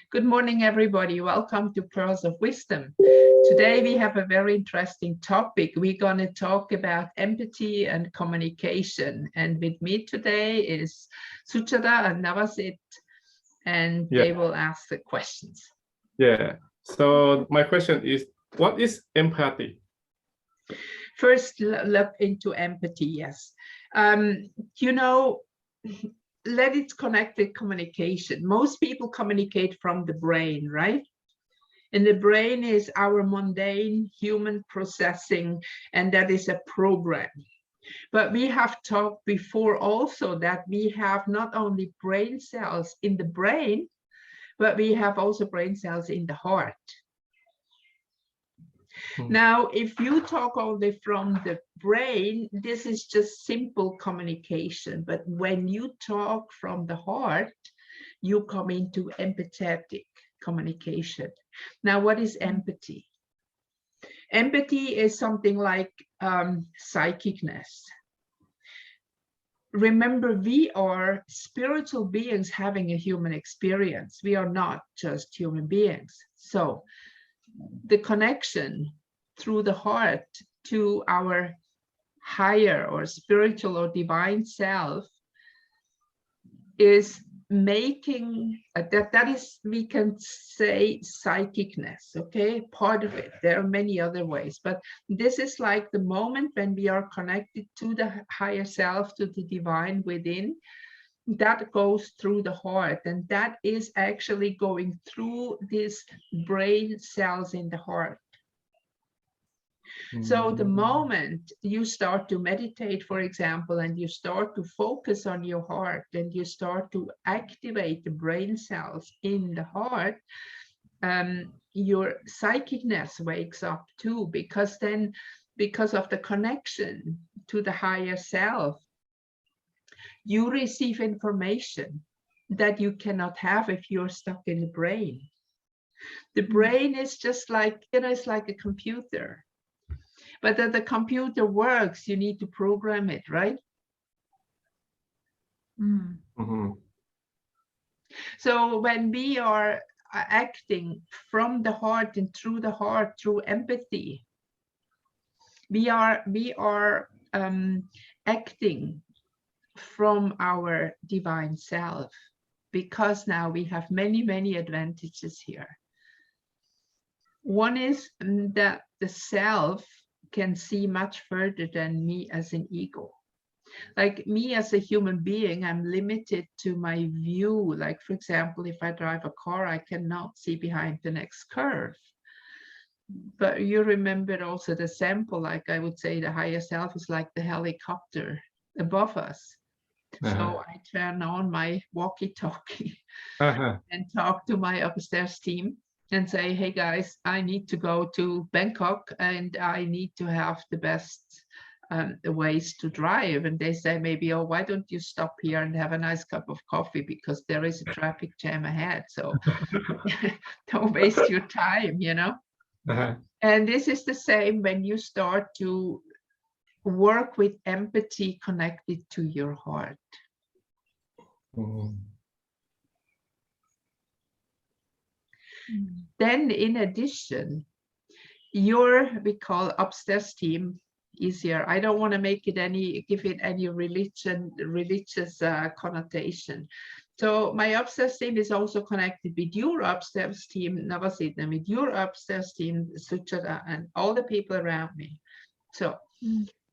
Good morning, everybody. Welcome to Pearls of Wisdom. Today we have a very interesting topic. We're going to talk about empathy and communication. And with me today is Suchada and Navasit, and they will ask the questions. Yeah. So my question is, what is empathy? First, look into empathy, yes. Let it connect with communication. Most people communicate from the brain, right? And the brain is our mundane human processing, and that is a program. But we have talked before also that we have not only brain cells in the brain, but we have also brain cells in the heart. Now, if you talk only from the brain, this is just simple communication. But when you talk from the heart, you come into empathetic communication. Now, what is empathy? Empathy is something like psychicness. Remember, we are spiritual beings having a human experience. We are not just human beings. So the connection through the heart to our higher or spiritual or divine self is making that is, we can say, psychicness, okay, part of it. There are many other ways, but this is like the moment when we are connected to the higher self, to the divine within. That goes through the heart, and that is actually going through these brain cells in the heart. So the moment you start to meditate, for example, and you start to focus on your heart, and you start to activate the brain cells in the heart, your psychicness wakes up too, because of the connection to the higher self, you receive information that you cannot have if you're stuck in the brain. The brain is just like, it's like a computer. But that the computer works, you need to program it, right? So when we are acting from the heart and through the heart, through empathy, we are acting from our divine self, because now we have many advantages here. One is that the self can see much further than me as an ego. Like me as a human being, I'm limited to my view. Like, for example, if I drive a car, I cannot see behind the next curve. But you remember also the sample, like I would say the higher self is like the helicopter above us. So I turn on my walkie-talkie and talk to my upstairs team and say, hey guys, I need to go to Bangkok and I need to have the best ways to drive. And they say maybe, oh, why don't you stop here and have a nice cup of coffee, because there is a traffic jam ahead. So don't waste your time, And this is the same when you start to work with empathy connected to your heart. Then in addition, we call upstairs team easier. I don't want to make it give it any religious connotation. So my upstairs team is also connected with your upstairs team, Navasit, and with your upstairs team, Suchada, and all the people around me. So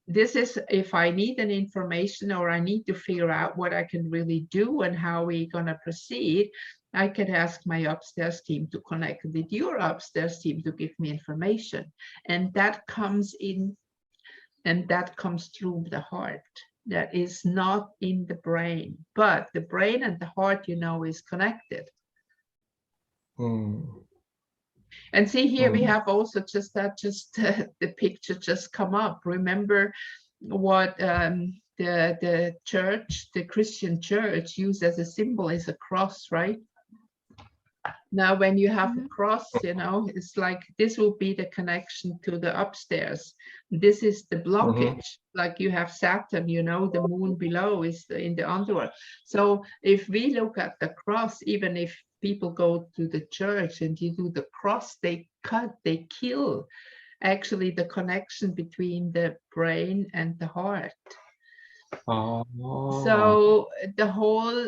this is if I need an information or I need to figure out what I can really do and how we're going to proceed, I can ask my upstairs team to connect with your upstairs team to give me information. And that comes in, and that comes through the heart. That is not in the brain, but the brain and the heart, is connected. And see here, we have also the picture just come up. Remember what the church, the Christian church, used as a symbol is a cross, right? Now, when you have a cross, you know, it's like this will be the connection to the upstairs. This is the blockage. Like you have Saturn, you know, the moon below is in the underworld. So if we look at the cross, even if people go to the church and you do the cross, they cut, they kill actually the connection between the brain and the heart. So the whole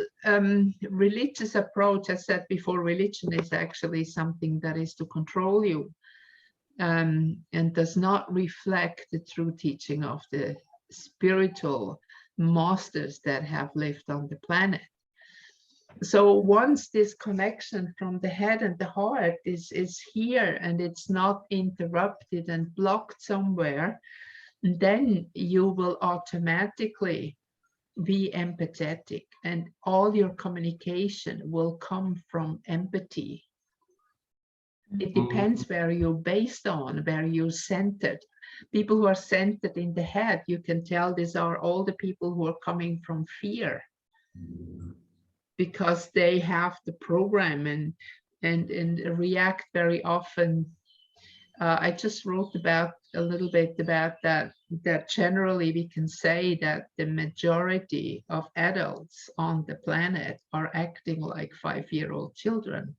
religious approach, as said before, religion is actually something that is to control you and does not reflect the true teaching of the spiritual masters that have lived on the planet. So once this connection from the head and the heart is here and it's not interrupted and blocked somewhere, then you will automatically be empathetic and all your communication will come from empathy. It depends where you're based on, where you're centered. People who are centered in the head, you can tell these are all the people who are coming from fear because they have the program and react very often. I just wrote about a little bit about that generally we can say that the majority of adults on the planet are acting like 5-year-old children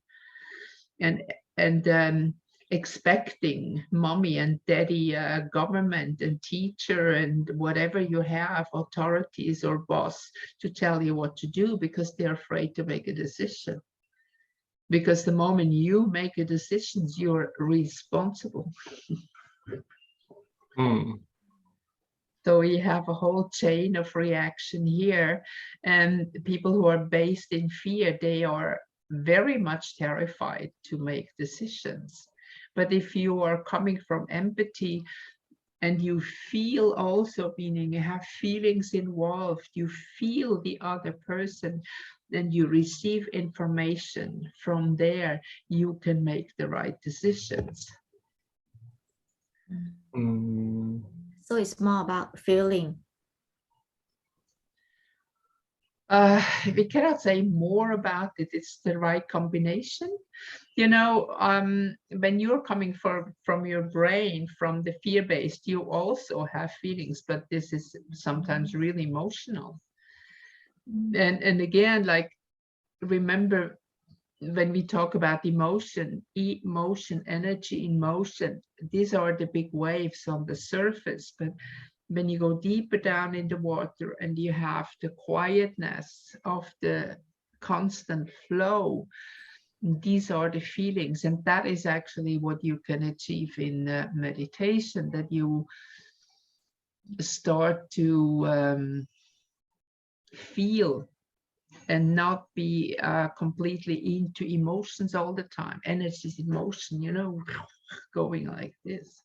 and expecting mommy and daddy, government and teacher and whatever you have, authorities or boss to tell you what to do because they're afraid to make a decision. Because the moment you make a decision, you're responsible. So we have a whole chain of reaction here, and people who are based in fear, they are very much terrified to make decisions. But if you are coming from empathy and you feel also, meaning you have feelings involved, you feel the other person, then you receive information from there, you can make the right decisions. So it's more about feeling. We cannot say more about it. It's the right combination. You know, when you're coming from your brain, from the fear-based, you also have feelings, but this is sometimes really emotional. And again, like, remember when we talk about emotion, energy in motion, these are the big waves on the surface. But when you go deeper down in the water and you have the quietness of the constant flow, these are the feelings. And that is actually what you can achieve in meditation, that you start to feel and not be completely into emotions all the time. Energy is emotion, you know, going like this.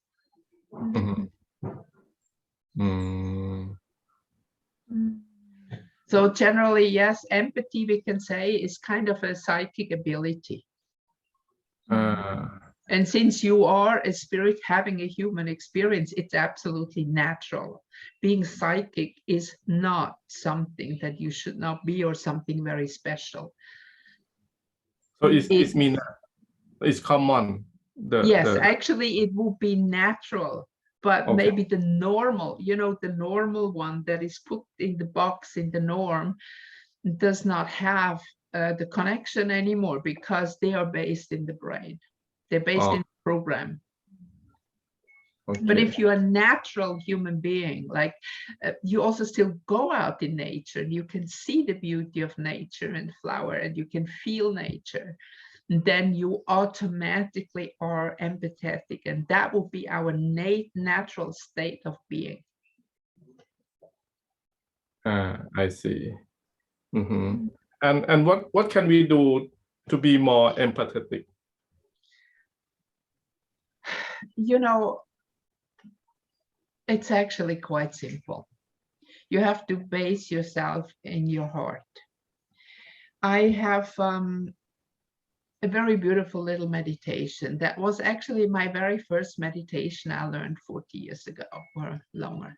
So generally, yes, empathy, we can say, is kind of a psychic ability. And since you are a spirit having a human experience, it's absolutely natural. Being psychic is not something that you should not be or something very special. So it's mean it's common. Actually, it would be natural, but maybe the normal, you know, the normal one that is put in the box in the norm does not have the connection anymore because they are based in the brain. They're based in the program. But if you're a natural human being, like you also still go out in nature and you can see the beauty of nature and flower and you can feel nature, then you automatically are empathetic, and that will be our natural state of being. I see. And what can we do to be more empathetic? You know, it's actually quite simple. You have to base yourself in your heart. I have a very beautiful little meditation that was actually my very first meditation I learned 40 years ago or longer.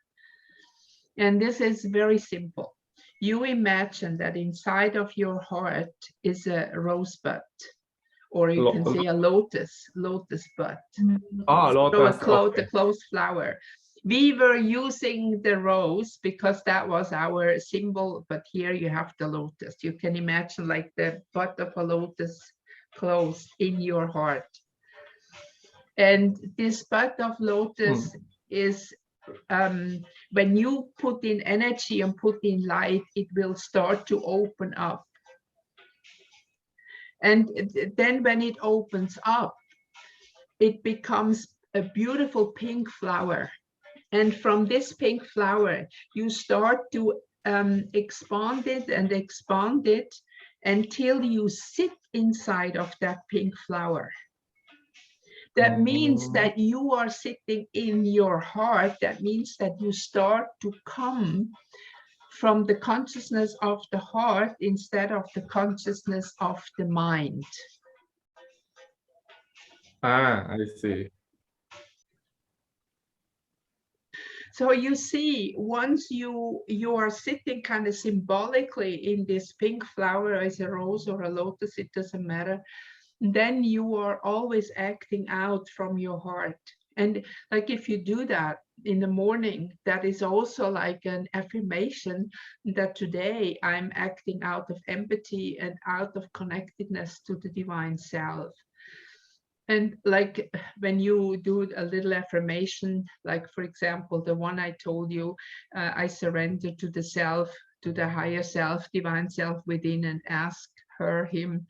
And this is very simple. You imagine that inside of your heart is a rosebud or you can say a lotus bud. Oh, So lotus. a closed flower. We were using the rose because that was our symbol, but here you have the lotus. You can imagine like the bud of a lotus closed in your heart. And this bud of lotus is, when you put in energy and put in light, it will start to open up. And then when it opens up, it becomes a beautiful pink flower. And from this pink flower, you start to expand it and expand it until you sit inside of that pink flower. That means that you are sitting in your heart. That means that you start to come from the consciousness of the heart instead of the consciousness of the mind. I see. So you see, once you are sitting kind of symbolically in this pink flower as a rose or a lotus, it doesn't matter, then you are always acting out from your heart. And like if you do that in the morning, that is also like an affirmation that today I'm acting out of empathy and out of connectedness to the divine self. And like when you do a little affirmation, like for example, the one I told you, I surrender to the self, to the higher self, divine self within, and ask him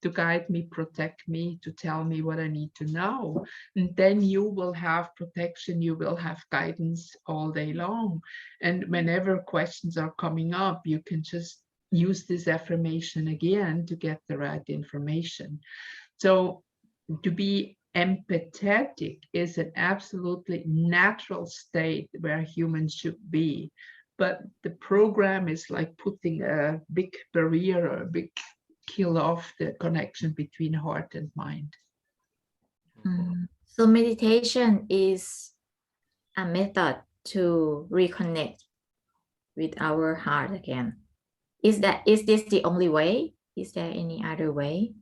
to guide me, protect me, to tell me what I need to know. And then you will have protection, you will have guidance all day long. And whenever questions are coming up, you can just use this affirmation again to get the right information. So to be empathetic is an absolutely natural state where humans should be. But the program is like putting a big barrier or a big kill off the connection between heart and mind. So meditation is a method to reconnect with our heart again. Is this the only way? Is there any other way?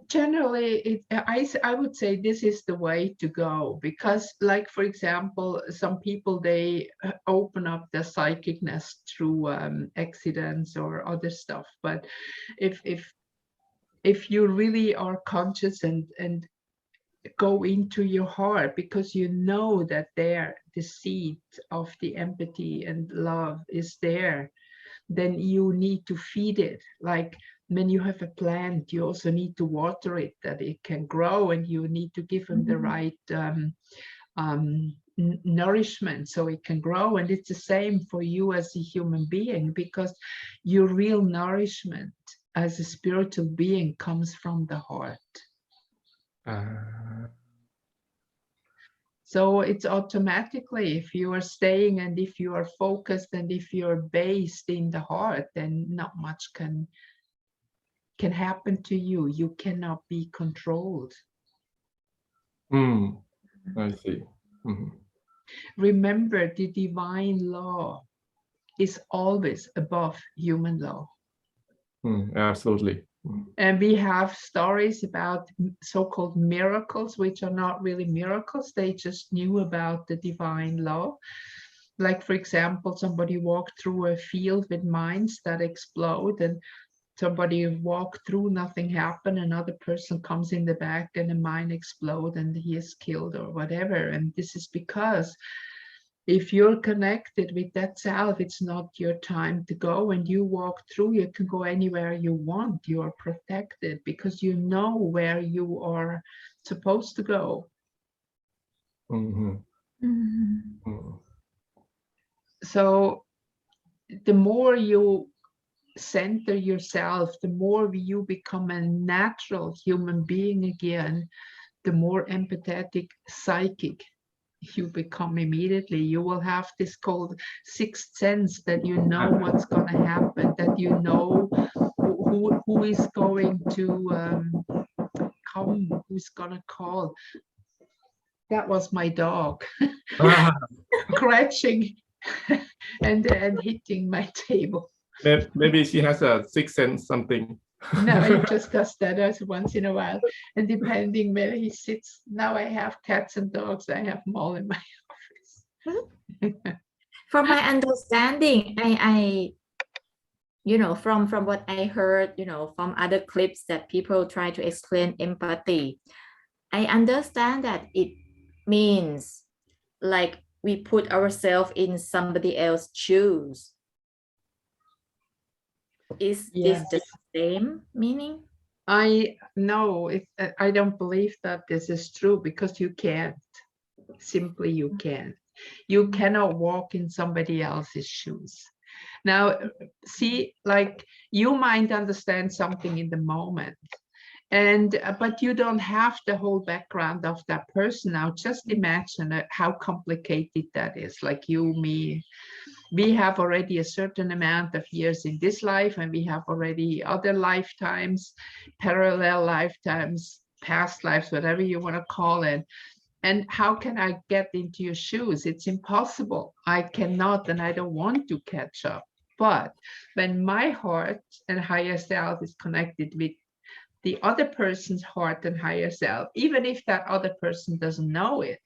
Generally, I would say this is the way to go, because like, for example, some people, they open up their psychicness through accidents or other stuff. But if you really are conscious and go into your heart, because you know that there, the seed of the empathy and love is there, then you need to feed it. Like when you have a plant, you also need to water it, that it can grow, and you need to give them the right nourishment so it can grow. And it's the same for you as a human being, because your real nourishment as a spiritual being comes from the heart. So it's automatically, if you are staying and if you are focused and if you're based in the heart, then not much can happen to you. You cannot be controlled. I see. Remember, the divine law is always above human law. Absolutely. And we have stories about so-called miracles, which are not really miracles. They just knew about the divine law. Like, for example, somebody walked through a field with mines that explode, and somebody walked through, nothing happened. Another person comes in the back and a mine explodes and he is killed or whatever. And this is because if you're connected with that self, it's not your time to go, and you walk through, you can go anywhere you want. You are protected because you know where you are supposed to go. So the more you center yourself, the more you become a natural human being again, the more empathetic, psychic you become immediately. You will have this called sixth sense, that you know what's going to happen, that you know who is going to come, who's going to call. That was my dog scratching and hitting my table. Maybe she has a sixth sense something. No, he just does that as once in a while. And depending where he sits, now I have cats and dogs. I have them all in my office. From my understanding, I from what I heard, from other clips that people try to explain empathy, I understand that it means like we put ourselves in somebody else's shoes. Is this the same meaning? I don't believe that this is true, because you can't. Simply, you can't. You cannot walk in somebody else's shoes. Now, see, like, you might understand something in the moment, but you don't have the whole background of that person. Now, just imagine how complicated that is. Like you, me, we have already a certain amount of years in this life, and we have already other lifetimes, parallel lifetimes, past lives, whatever you want to call it. And how can I get into your shoes? It's impossible. I cannot, and I don't want to catch up. But when my heart and higher self is connected with the other person's heart and higher self, even if that other person doesn't know it,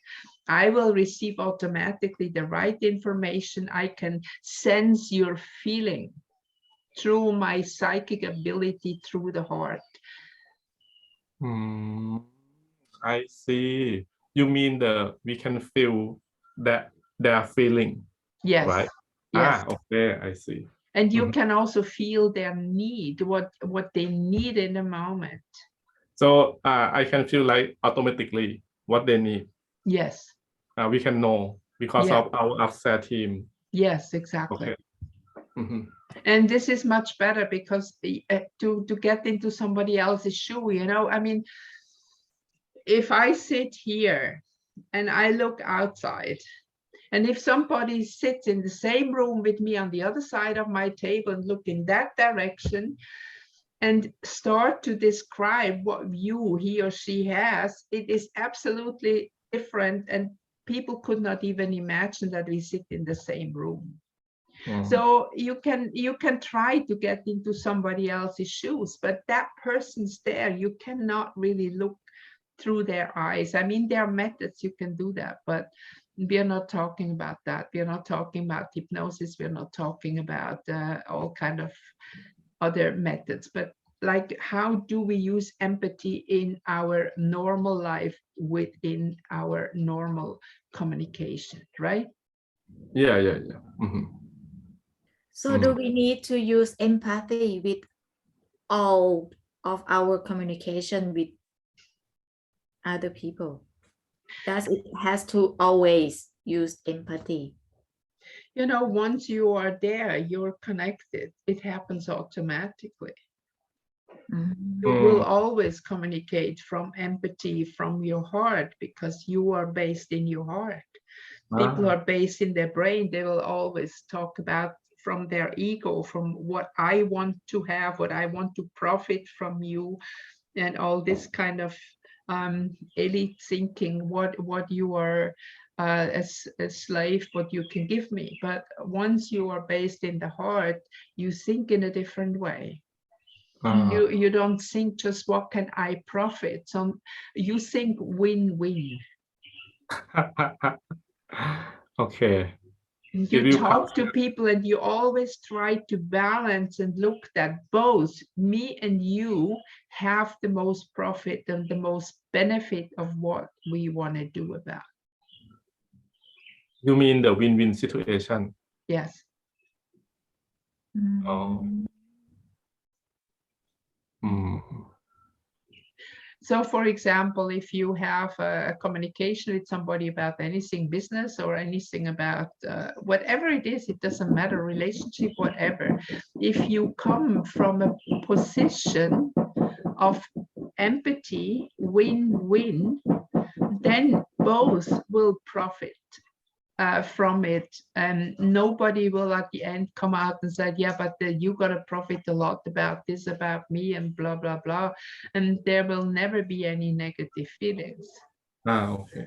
I will receive automatically the right information. I can sense your feeling through my psychic ability through the heart. I see. You mean we can feel that their feeling? Yes. Right. Yes. Okay. I see. And you can also feel their need, what they need in the moment. So I can feel like automatically what they need. Yes. We can know because of our upset team. Yes, exactly. Okay. And this is much better, because to get into somebody else's shoe, I mean, if I sit here and I look outside, and if somebody sits in the same room with me on the other side of my table and look in that direction and start to describe what view he or she has, it is absolutely different. And people could not even imagine that we sit in the same room. So you can try to get into somebody else's shoes, but that person's there. You cannot really look through their eyes. I mean, there are methods you can do that, but we are not talking about that. We are not talking about hypnosis. We are not talking about all kind of other methods. But like, how do we use empathy in our normal life within our normal communication, right? Yeah. So do we need to use empathy with all of our communication with other people? Does it has to always use empathy? Once you are there, you're connected. It happens automatically. You will always communicate from empathy, from your heart, because you are based in your heart. People are based in their brain. They will always talk about from their ego, from what I want to have, what I want to profit from you, and all this kind of elite thinking, what you are as a slave, what you can give me. But once you are based in the heart, you think in a different way. You don't think just what can I profit. So you think win-win. Okay. You talk to people and you always try to balance and look that both me and you have the most profit and the most benefit of what we want to do about. You mean the win-win situation? Yes. So, for example, if you have a communication with somebody about anything business or anything about whatever it is, it doesn't matter, relationship, whatever. If you come from a position of empathy, win-win, then both will profit from it, and nobody will at the end come out and say, yeah, but you got to profit a lot about this, about me, and blah blah blah, and there will never be any negative feelings. Okay.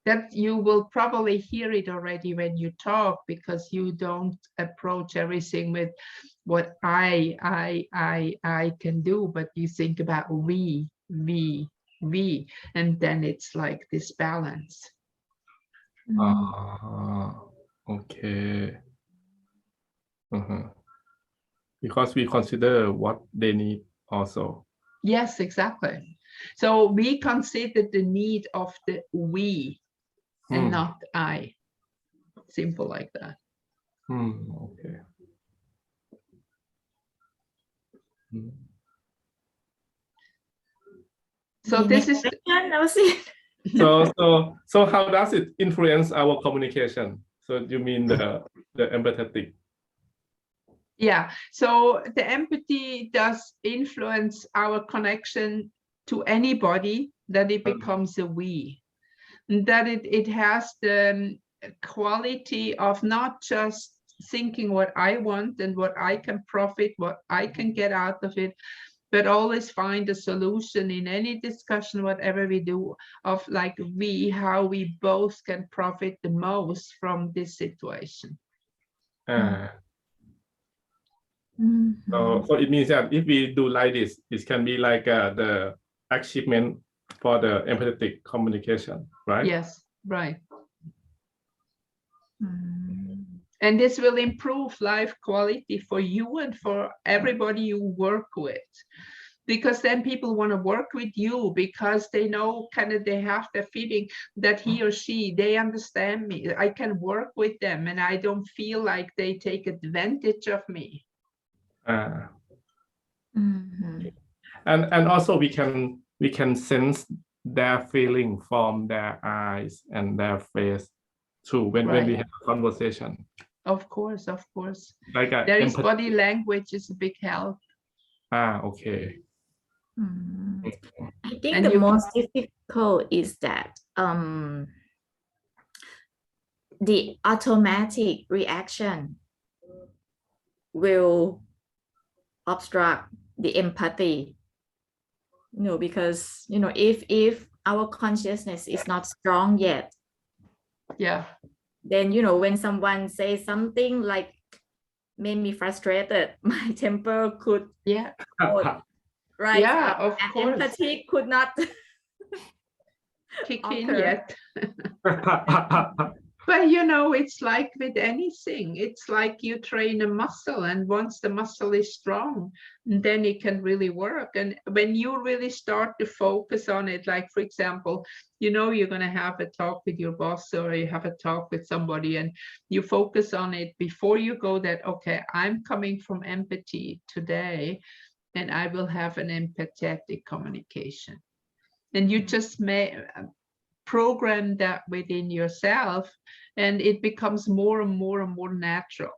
that you will probably hear it already when you talk, because you don't approach everything with what I can do, but you think about we, and then it's like this balance. Okay. Because we consider what they need also. Yes, exactly. So we consider the need of the we and not I. Simple like that. Okay. So this is so how does it influence our communication? So you mean the empathetic? Yeah, so the empathy does influence our connection to anybody, that it becomes a we, that it has the quality of not just thinking what I want and what I can profit, what I can get out of it, but always find a solution in any discussion, whatever we do, of like how we both can profit the most from this situation. So it means that if we do like this, it can be like the achievement for the empathetic communication, right? Yes, right. And this will improve life quality for you and for everybody you work with, because then people want to work with you because they know they have the feeling that he or she, they understand me, I can work with them, and I don't feel like they take advantage of me. And also we can sense their feeling from their eyes and their face too when we have a conversation. Of course. Like there is body language is a big help. Okay. I think the most difficult is that the automatic reaction will obstruct the empathy, because if our consciousness is not strong yet, then when someone says something like made me frustrated, my temper could right? Of course. Empathy could not kick in yet. But it's like with anything, it's like you train a muscle, and once the muscle is strong, then it can really work. And when you really start to focus on it, like for example, you're going to have a talk with your boss, or you have a talk with somebody, and you focus on it before you go that, okay, I'm coming from empathy today, and I will have an empathetic communication. And you just may program that within yourself, and it becomes more and more and more natural.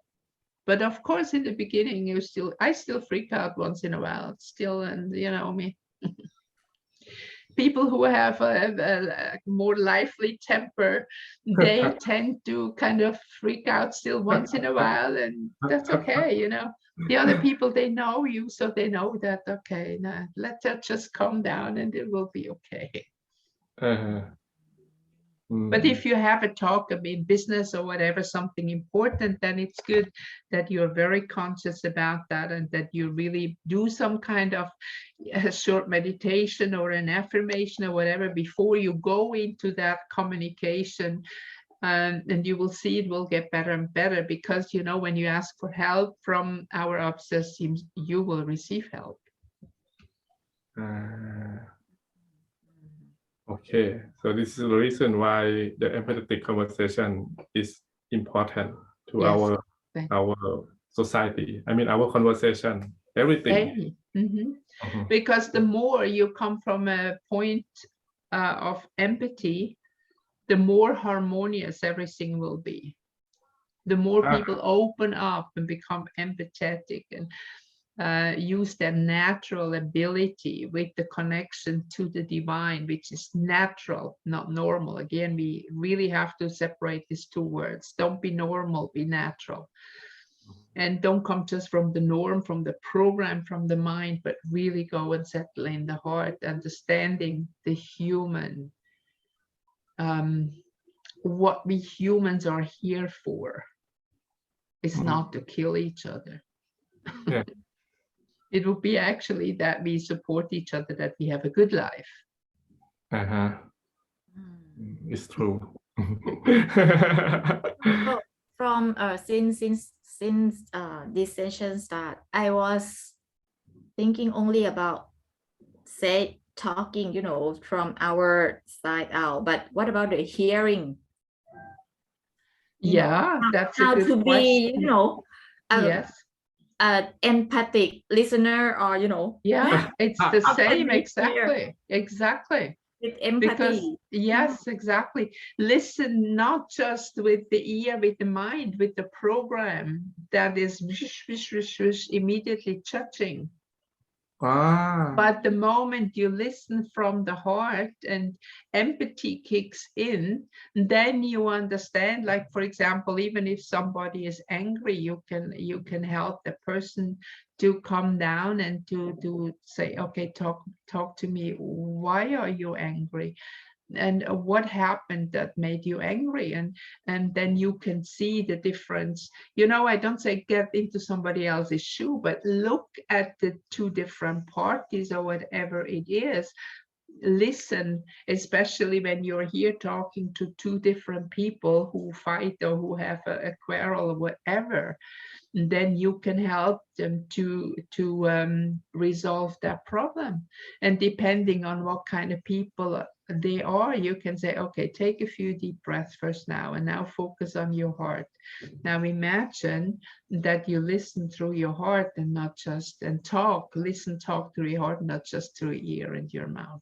But of course, in the beginning, I still freak out once in a while still, and me. People who have a more lively temper, they tend to kind of freak out still once in a while, and that's okay. The other people, they know you, so they know that, okay, now let that just calm down and it will be okay. But if you have a talk, business or whatever, something important, then it's good that you're very conscious about that, and that you really do some kind of a short meditation or an affirmation or whatever before you go into that communication. And you will see it will get better and better, because when you ask for help from our obsessed, you will receive help. Okay, so this is the reason why the empathetic conversation is important to our society. Our conversation, everything. Because the more you come from a point of empathy, the more harmonious everything will be. The more people open up and become empathetic and use their natural ability with the connection to the divine, which is natural, not normal. Again, we really have to separate these two words. Don't be normal, be natural. And don't come just from the norm, from the program, from the mind, but really go and settle in the heart, understanding the human what we humans are here for. It's not to kill each other. Yeah. It would be actually that we support each other, that we have a good life. It's true. So from since this session start, I was thinking only about talking, you know, from our side out. But what about the hearing? Yeah, that's a how good to question. be, you know, yes, an empathic listener, or you know. Yeah, it's the same. Exactly. With empathy. Because yes, exactly. Listen, not just with the ear, with the mind, with the program that is immediately judging. But the moment you listen from the heart and empathy kicks in, then you understand, like, for example, even if somebody is angry, you can help the person to calm down and to say, okay, talk to me. Why are you angry? And what happened that made you angry? And then you can see the difference. You know, I don't say get into somebody else's shoe, but look at the two different parties or whatever it is. Listen, especially when you're here talking to two different people who fight or who have a quarrel or whatever. And then you can help them to resolve that problem. And depending on what kind of people they are, you can say, okay, take a few deep breaths first now, and now focus on your heart. Now imagine that you listen through your heart and not just, and talk through your heart, not just through your ear and your mouth.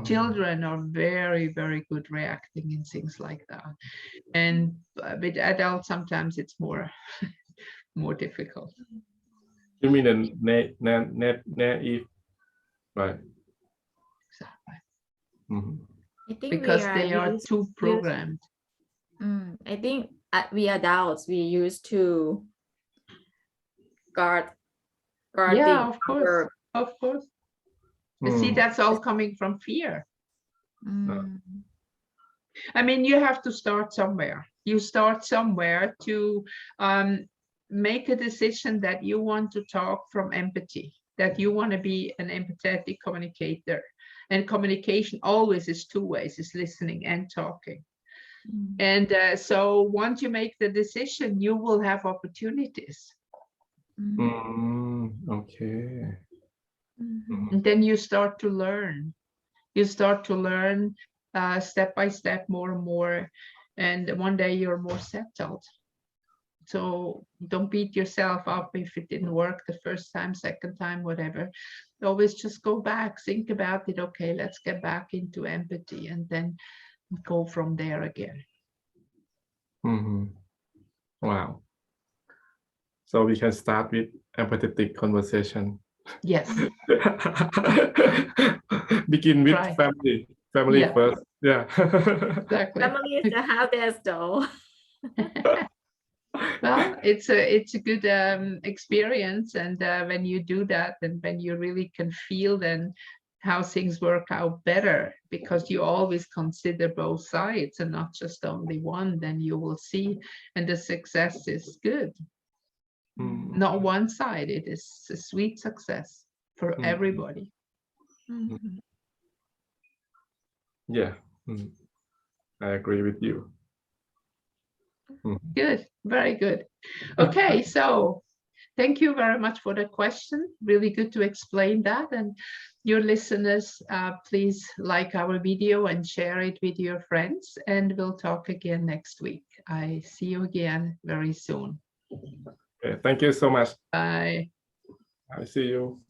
Children are very, very good reacting in things like that. And with adults, sometimes it's more difficult. You mean the naive, right? Exactly. I think because they are too programmed. I think we adults, we used to guard. Yeah, of course. You see, that's all coming from fear. I mean, you have to start somewhere. You start somewhere to make a decision that you want to talk from empathy, that you want to be an empathetic communicator. And communication always is two ways, is listening and talking. And so once you make the decision, you will have opportunities. Okay. And then you start to learn. You start to learn step by step, more and more. And one day you're more settled. So don't beat yourself up if it didn't work the first time, second time, whatever. Always just go back, think about it. Okay, let's get back into empathy, and then go from there again. Wow. So we can start with empathetic conversation. Yes. Begin with family first. Yeah. Exactly. Family is the hardest though. Well, it's a good experience, and when you do that, and when you really can feel then how things work out better, because you always consider both sides and not just only one, then you will see, and the success is good. Not one side, it is a sweet success for everybody. Yeah, I agree with you. Good, very good. Okay, so thank you very much for the question. Really good to explain that. And your listeners, please like our video and share it with your friends. And we'll talk again next week. I see you again very soon. Okay, thank you so much. Bye. I see you.